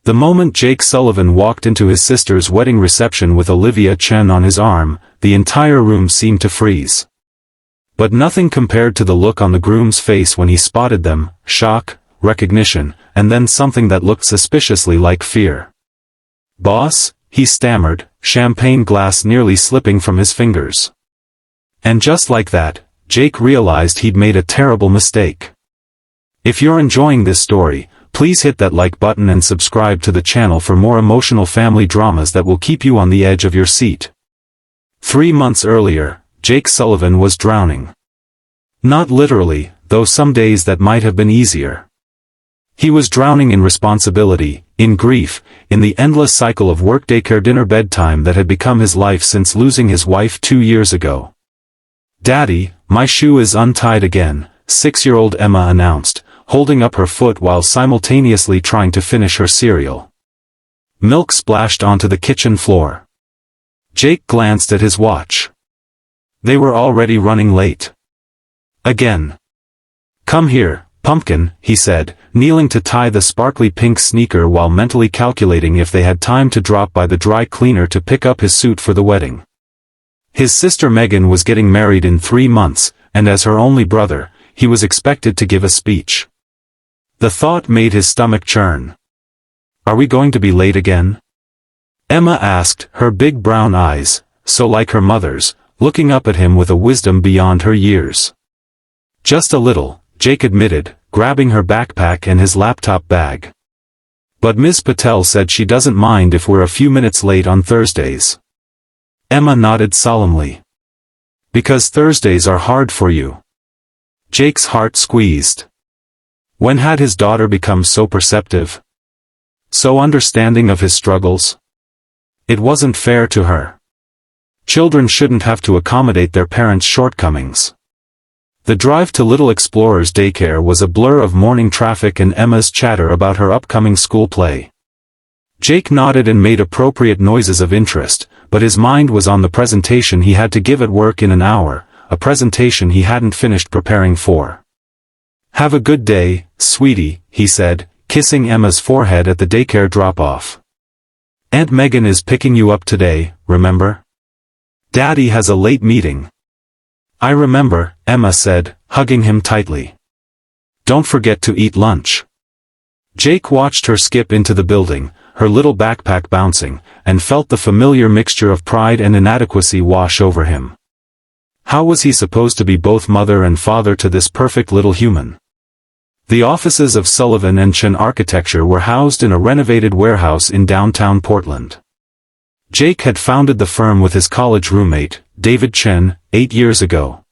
The moment Jake Sullivan walked into his sister's wedding reception with Olivia Chen on his arm, the entire room seemed to freeze. But nothing compared to the look on the groom's face when he spotted them: shock, recognition, and then something that looked suspiciously like fear. "Boss?" he stammered, champagne glass nearly slipping from his fingers. And just like that, Jake realized he'd made a terrible mistake. If you're enjoying this story, please hit that like button and subscribe to the channel for more emotional family dramas that will keep you on the edge of your seat. 3 months earlier, Jake Sullivan was drowning. Not literally, though some days that might have been easier. He was drowning in responsibility, in grief, in the endless cycle of work, daycare, dinner, bedtime that had become his life since losing his wife 2 years ago. "Daddy, my shoe is untied again," 6-year-old Emma announced, holding up her foot while simultaneously trying to finish her cereal. Milk splashed onto the kitchen floor. Jake glanced at his watch. They were already running late. Again. "Come here, Pumpkin," he said, kneeling to tie the sparkly pink sneaker while mentally calculating if they had time to drop by the dry cleaner to pick up his suit for the wedding. His sister Megan was getting married in 3 months, and as her only brother, he was expected to give a speech. The thought made his stomach churn. "Are we going to be late again?" Emma asked, her big brown eyes, so like her mother's, looking up at him with a wisdom beyond her years. "Just a little," Jake admitted, grabbing her backpack and his laptop bag. "But Ms. Patel said she doesn't mind if we're a few minutes late on Thursdays." Emma nodded solemnly. "Because Thursdays are hard for you." Jake's heart squeezed. When had his daughter become so perceptive? So understanding of his struggles? It wasn't fair to her. Children shouldn't have to accommodate their parents' shortcomings. The drive to Little Explorers Daycare was a blur of morning traffic and Emma's chatter about her upcoming school play. Jake nodded and made appropriate noises of interest, but his mind was on the presentation he had to give at work in an hour, a presentation he hadn't finished preparing for. "Have a good day, sweetie," he said, kissing Emma's forehead at the daycare drop-off. "Aunt Megan is picking you up today, remember? Daddy has a late meeting." "I remember," Emma said, hugging him tightly. "Don't forget to eat lunch." Jake watched her skip into the building, her little backpack bouncing, and felt the familiar mixture of pride and inadequacy wash over him. How was he supposed to be both mother and father to this perfect little human? The offices of Sullivan & Chen Architecture were housed in a renovated warehouse in downtown Portland. Jake had founded the firm with his college roommate, David Chen, 8 years ago.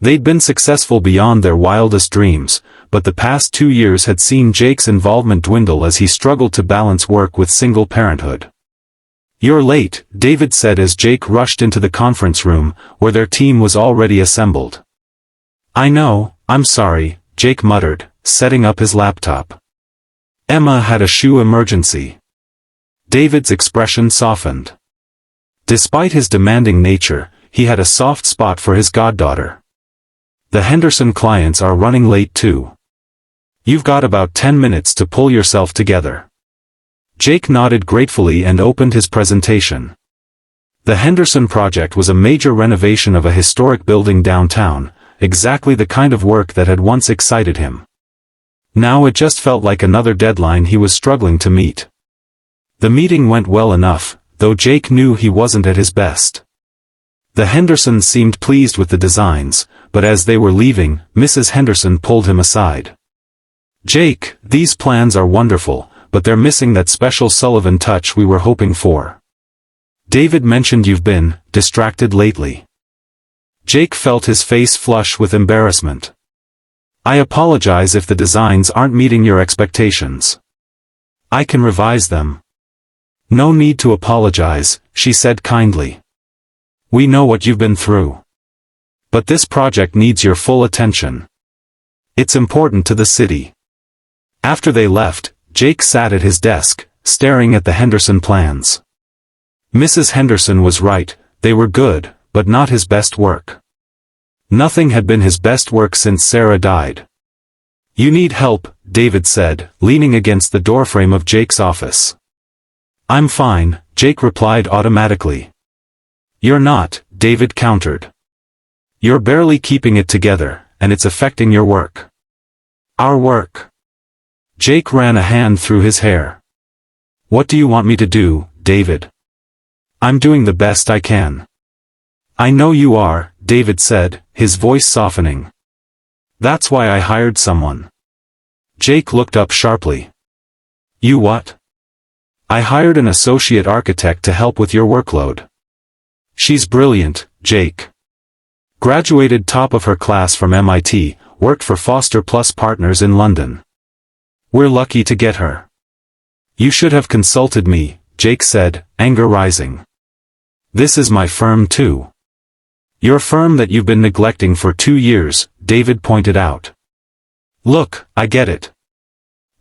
They'd been successful beyond their wildest dreams, but the past 2 years had seen Jake's involvement dwindle as he struggled to balance work with single parenthood. "You're late," David said as Jake rushed into the conference room, where their team was already assembled. "I know, I'm sorry," Jake muttered, setting up his laptop. "Emma had a shoe emergency." David's expression softened. Despite his demanding nature, he had a soft spot for his goddaughter. "The Henderson clients are running late too. You've got about 10 minutes to pull yourself together." Jake nodded gratefully and opened his presentation. The Henderson project was a major renovation of a historic building downtown, exactly the kind of work that had once excited him. Now it just felt like another deadline he was struggling to meet. The meeting went well enough, though Jake knew he wasn't at his best. The Hendersons seemed pleased with the designs, but as they were leaving, Mrs. Henderson pulled him aside. "Jake, these plans are wonderful, but they're missing that special Sullivan touch we were hoping for. David mentioned you've been distracted lately." Jake felt his face flush with embarrassment. "I apologize if the designs aren't meeting your expectations. I can revise them." "No need to apologize," she said kindly. "We know what you've been through. But this project needs your full attention. It's important to the city." After they left, Jake sat at his desk, staring at the Henderson plans. Mrs. Henderson was right, they were good, but not his best work. Nothing had been his best work since Sarah died. "You need help," David said, leaning against the doorframe of Jake's office. "I'm fine," Jake replied automatically. "You're not," David countered. "You're barely keeping it together, and it's affecting your work." "Our work?" Jake ran a hand through his hair. "What do you want me to do, David?" "I'm doing the best I can." "I know you are," David said, his voice softening. "That's why I hired someone." Jake looked up sharply. "You what?" "I hired an associate architect to help with your workload." "She's brilliant, Jake. Graduated top of her class from MIT, worked for Foster Plus Partners in London. We're lucky to get her." "You should have consulted me," Jake said, anger rising. "This is my firm too." "Your firm that you've been neglecting for 2 years," David pointed out. "Look, I get it.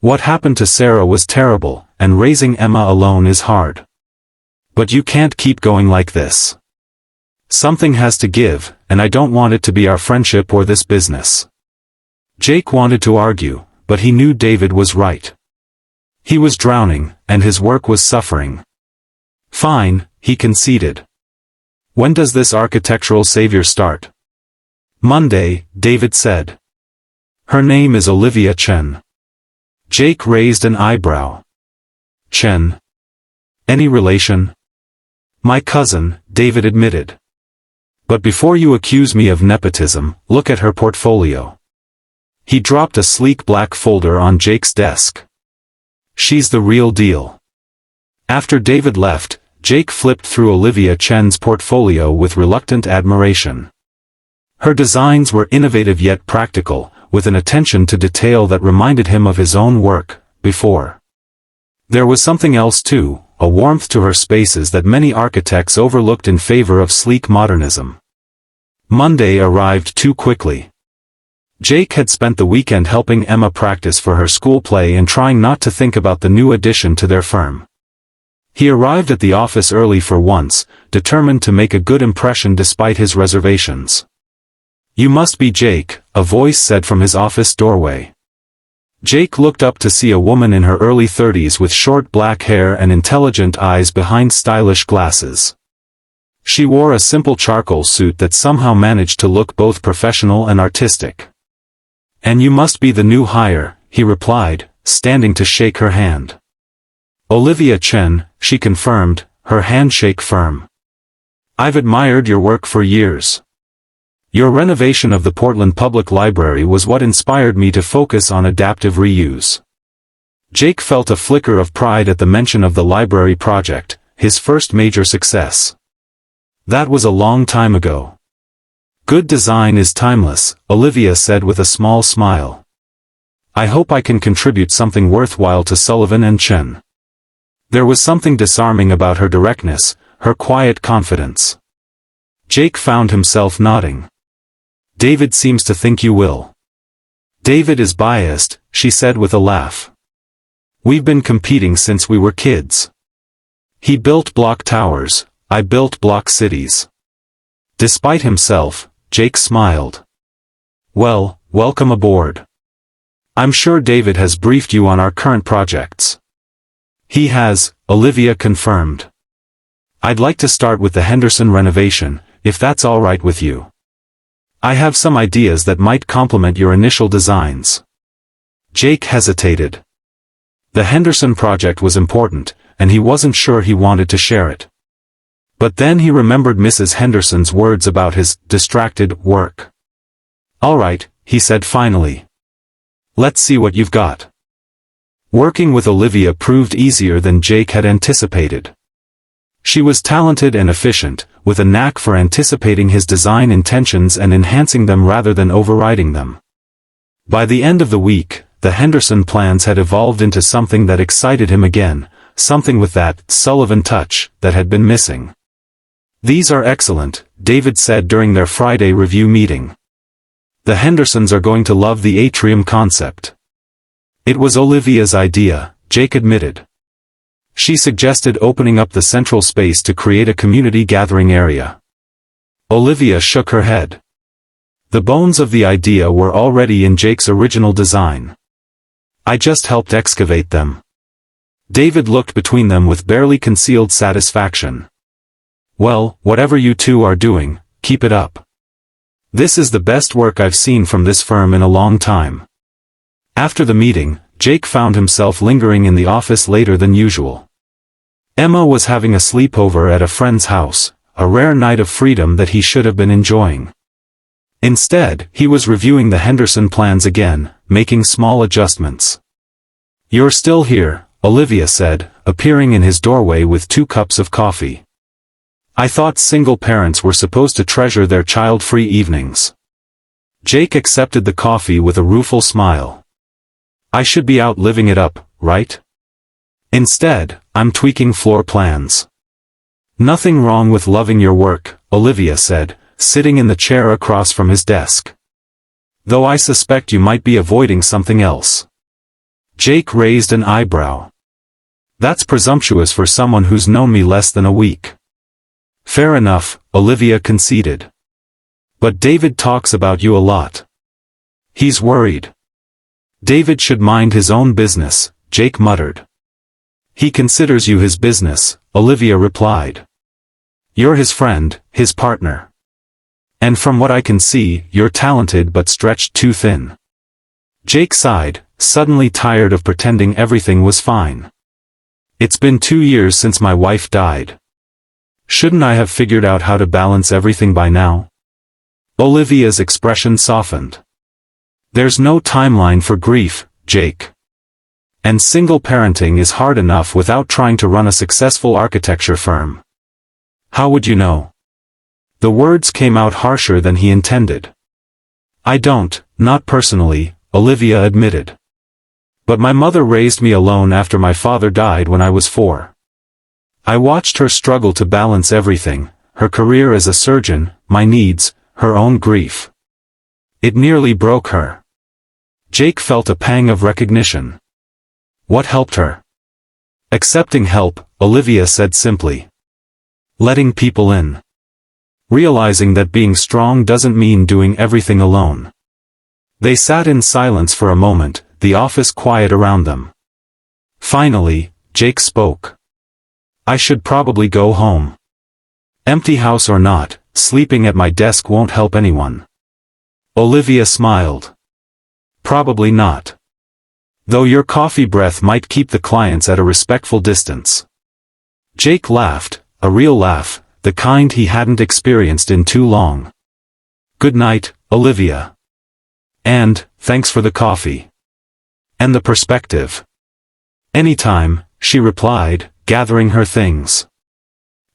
What happened to Sarah was terrible, and raising Emma alone is hard. But you can't keep going like this. Something has to give, and I don't want it to be our friendship or this business." Jake wanted to argue, but he knew David was right. He was drowning, and his work was suffering. "Fine," he conceded. "When does this architectural savior start?" "Monday," David said. "Her name is Olivia Chen." Jake raised an eyebrow. "Chen? Any relation?" "My cousin," David admitted. "But before you accuse me of nepotism, look at her portfolio." He dropped a sleek black folder on Jake's desk. "She's the real deal." After David left, Jake flipped through Olivia Chen's portfolio with reluctant admiration. Her designs were innovative yet practical, with an attention to detail that reminded him of his own work, before. There was something else too, a warmth to her spaces that many architects overlooked in favor of sleek modernism. Monday arrived too quickly. Jake had spent the weekend helping Emma practice for her school play and trying not to think about the new addition to their firm. He arrived at the office early for once, determined to make a good impression despite his reservations. "You must be Jake," a voice said from his office doorway. Jake looked up to see a woman in her early 30s with short black hair and intelligent eyes behind stylish glasses. She wore a simple charcoal suit that somehow managed to look both professional and artistic. "And you must be the new hire," he replied, standing to shake her hand. "Olivia Chen," she confirmed, her handshake firm. "I've admired your work for years. Your renovation of the Portland Public Library was what inspired me to focus on adaptive reuse." Jake felt a flicker of pride at the mention of the library project, his first major success. That was a long time ago. "Good design is timeless," Olivia said with a small smile. "I hope I can contribute something worthwhile to Sullivan and Chen." There was something disarming about her directness, her quiet confidence. Jake found himself nodding. "David seems to think you will." "David is biased," she said with a laugh. "We've been competing since we were kids. He built block towers, I built block cities." Despite himself, Jake smiled. "Well, welcome aboard. I'm sure David has briefed you on our current projects." "He has," Olivia confirmed. "I'd like to start with the Henderson renovation, if that's all right with you. I have some ideas that might complement your initial designs." Jake hesitated. The Henderson project was important, and he wasn't sure he wanted to share it. But then he remembered Mrs. Henderson's words about his distracted work. "All right," he said finally. "Let's see what you've got." Working with Olivia proved easier than Jake had anticipated. She was talented and efficient, with a knack for anticipating his design intentions and enhancing them rather than overriding them. By the end of the week, the Henderson plans had evolved into something that excited him again, something with that Sullivan touch that had been missing. "These are excellent," David said during their Friday review meeting. "The Hendersons are going to love the atrium concept." It was Olivia's idea, Jake admitted. She suggested opening up the central space to create a community gathering area. Olivia shook her head. The bones of the idea were already in Jake's original design. I just helped excavate them. David looked between them with barely concealed satisfaction. Well, whatever you two are doing, keep it up. This is the best work I've seen from this firm in a long time. After the meeting, Jake found himself lingering in the office later than usual. Emma was having a sleepover at a friend's house, a rare night of freedom that he should have been enjoying. Instead, he was reviewing the Henderson plans again, making small adjustments. "You're still here," Olivia said, appearing in his doorway with 2 cups of coffee. "I thought single parents were supposed to treasure their child-free evenings." Jake accepted the coffee with a rueful smile. "I should be out living it up, right? Instead, I'm tweaking floor plans." "Nothing wrong with loving your work," Olivia said, sitting in the chair across from his desk. "Though I suspect you might be avoiding something else." Jake raised an eyebrow. "That's presumptuous for someone who's known me less than a week." "Fair enough," Olivia conceded. "But David talks about you a lot. He's worried." "David should mind his own business," Jake muttered. "He considers you his business," Olivia replied. "You're his friend, his partner. And from what I can see, you're talented but stretched too thin." Jake sighed, suddenly tired of pretending everything was fine. "It's been 2 years since my wife died. Shouldn't I have figured out how to balance everything by now?" Olivia's expression softened. "There's no timeline for grief, Jake. And single parenting is hard enough without trying to run a successful architecture firm." "How would you know?" The words came out harsher than he intended. "I don't, not personally," Olivia admitted. "But my mother raised me alone after my father died when I was 4. I watched her struggle to balance everything, her career as a surgeon, my needs, her own grief. It nearly broke her." Jake felt a pang of recognition. "What helped her?" "Accepting help," Olivia said simply. "Letting people in. Realizing that being strong doesn't mean doing everything alone." They sat in silence for a moment, the office quiet around them. Finally, Jake spoke. "I should probably go home. Empty house or not, sleeping at my desk won't help anyone." Olivia smiled. "Probably not. Though your coffee breath might keep the clients at a respectful distance." Jake laughed, a real laugh, the kind he hadn't experienced in too long. "Good night, Olivia. And, thanks for the coffee. And the perspective." "Anytime," she replied, gathering her things.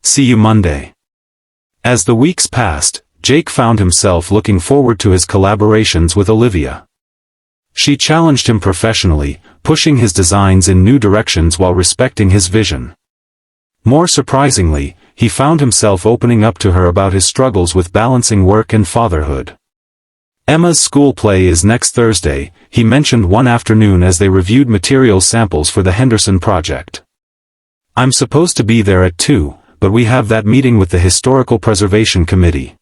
"See you Monday." As the weeks passed, Jake found himself looking forward to his collaborations with Olivia. She challenged him professionally, pushing his designs in new directions while respecting his vision. More surprisingly, he found himself opening up to her about his struggles with balancing work and fatherhood. Emma's school play is next Thursday, he mentioned one afternoon as they reviewed material samples for the Henderson project. "I'm supposed to be there at 2, but we have that meeting with the Historical Preservation Committee."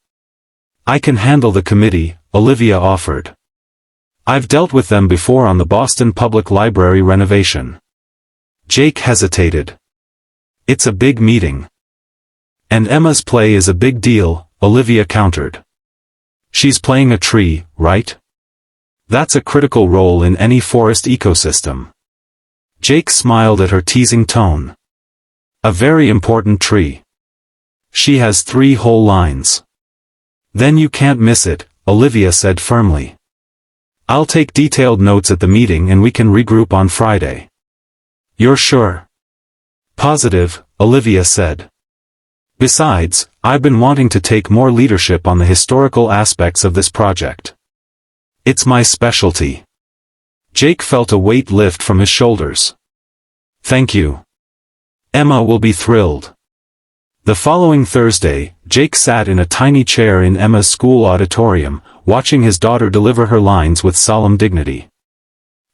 "I can handle the committee," Olivia offered. "I've dealt with them before on the Boston Public Library renovation." Jake hesitated. "It's a big meeting." "And Emma's play is a big deal," Olivia countered. "She's playing a tree, right? That's a critical role in any forest ecosystem." Jake smiled at her teasing tone. "A very important tree. She has 3 whole lines." "Then you can't miss it," Olivia said firmly. "I'll take detailed notes at the meeting and we can regroup on Friday." "You're sure?" "Positive," Olivia said. "Besides, I've been wanting to take more leadership on the historical aspects of this project. It's my specialty." Jake felt a weight lift from his shoulders. "Thank you. Emma will be thrilled." The following Thursday, Jake sat in a tiny chair in Emma's school auditorium, watching his daughter deliver her lines with solemn dignity.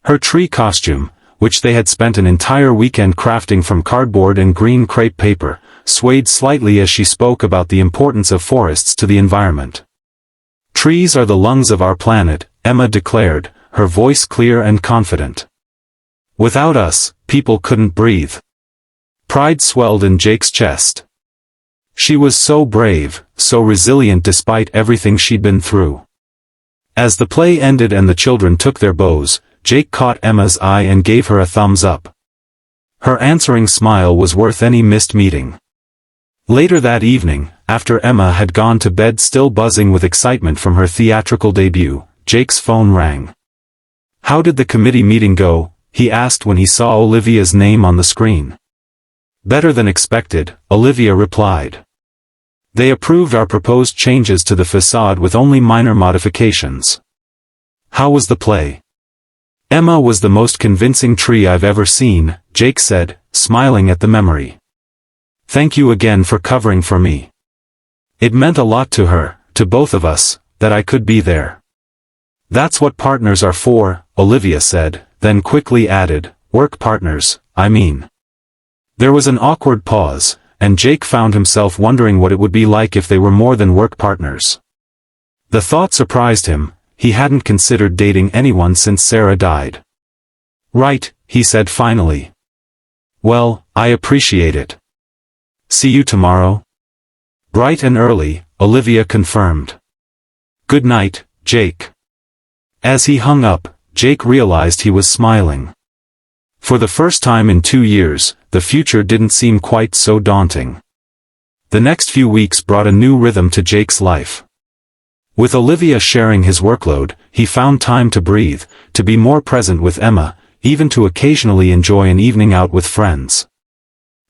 Her tree costume, which they had spent an entire weekend crafting from cardboard and green crepe paper, swayed slightly as she spoke about the importance of forests to the environment. "Trees are the lungs of our planet," Emma declared, her voice clear and confident. Without us, people couldn't breathe. Pride swelled in Jake's chest. She was so brave, so resilient despite everything she'd been through. As the play ended and the children took their bows, Jake caught Emma's eye and gave her a thumbs up. Her answering smile was worth any missed meeting. Later that evening, after Emma had gone to bed still buzzing with excitement from her theatrical debut, Jake's phone rang. "How did the committee meeting go?" he asked when he saw Olivia's name on the screen. "Better than expected," Olivia replied. "They approved our proposed changes to the facade with only minor modifications." "How was the play?" "Emma was the most convincing tree I've ever seen," Jake said, smiling at the memory. "Thank you again for covering for me. It meant a lot to her, to both of us, that I could be there." "That's what partners are for," Olivia said, then quickly added, "Work partners, I mean." There was an awkward pause, and Jake found himself wondering what it would be like if they were more than work partners. The thought surprised him. He hadn't considered dating anyone since Sarah died. "Right," he said finally. "Well, I appreciate it. See you tomorrow?" "Bright and early," Olivia confirmed. "Good night, Jake." As he hung up, Jake realized he was smiling. For the first time in 2 years, the future didn't seem quite so daunting. The next few weeks brought a new rhythm to Jake's life. With Olivia sharing his workload, he found time to breathe, to be more present with Emma, even to occasionally enjoy an evening out with friends.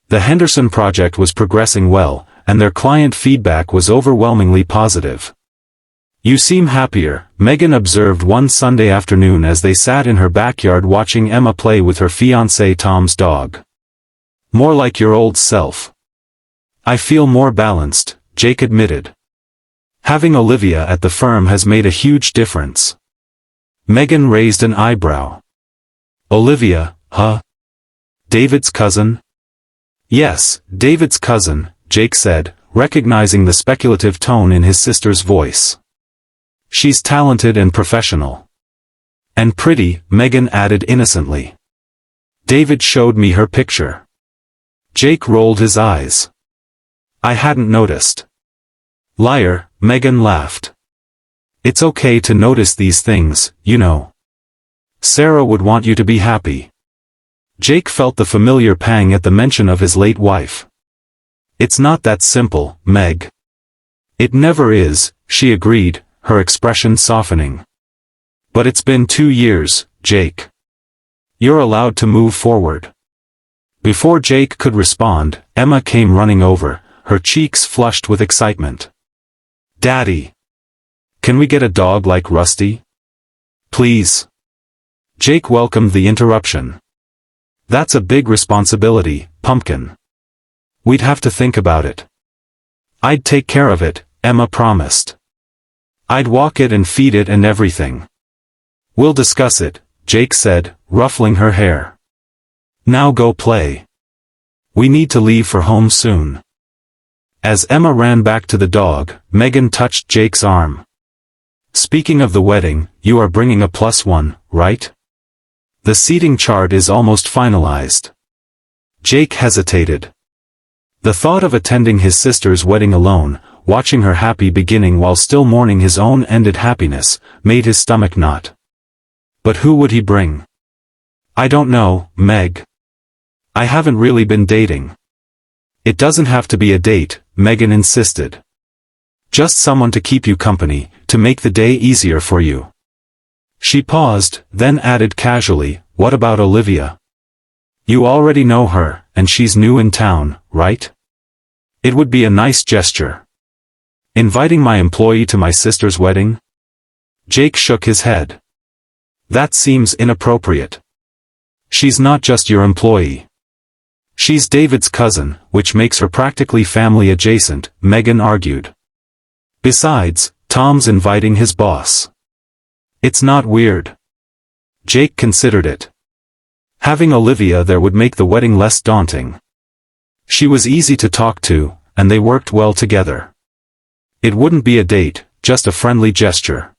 The Henderson project was progressing well, and their client feedback was overwhelmingly positive. "You seem happier," Megan observed one Sunday afternoon as they sat in her backyard watching Emma play with her fiancé Tom's dog. "More like your old self." "I feel more balanced," Jake admitted. "Having Olivia at the firm has made a huge difference." Megan raised an eyebrow. "Olivia, huh? David's cousin?" "Yes, David's cousin," Jake said, recognizing the speculative tone in his sister's voice. "She's talented and professional." "And pretty," Megan added innocently. "David showed me her picture." Jake rolled his eyes. "I hadn't noticed." "Liar," Megan laughed. "It's okay to notice these things, you know. Sarah would want you to be happy." Jake felt the familiar pang at the mention of his late wife. "It's not that simple, Meg." "It never is," she agreed, her expression softening. "But it's been 2 years, Jake. You're allowed to move forward." Before Jake could respond, Emma came running over, her cheeks flushed with excitement. "Daddy! Can we get a dog like Rusty? Please?" Jake welcomed the interruption. "That's a big responsibility, Pumpkin. We'd have to think about it." "I'd take care of it," Emma promised. "I'd walk it and feed it and everything." "We'll discuss it," Jake said, ruffling her hair. "Now go play. We need to leave for home soon." As Emma ran back to the dog, Megan touched Jake's arm. "Speaking of the wedding, you are bringing a +1, right? The seating chart is almost finalized." Jake hesitated. The thought of attending his sister's wedding alone, watching her happy beginning while still mourning his own ended happiness, made his stomach knot. But who would he bring? "I don't know, Meg. I haven't really been dating." "It doesn't have to be a date," Megan insisted. "Just someone to keep you company, to make the day easier for you." She paused, then added casually, "What about Olivia? You already know her, and she's new in town, right? It would be a nice gesture." "Inviting my employee to my sister's wedding?" Jake shook his head. "That seems inappropriate. She's not just your employee. She's David's cousin, which makes her practically family adjacent," Megan argued. "Besides, Tom's inviting his boss. It's not weird." Jake considered it. Having Olivia there would make the wedding less daunting. She was easy to talk to, and they worked well together. It wouldn't be a date, just a friendly gesture.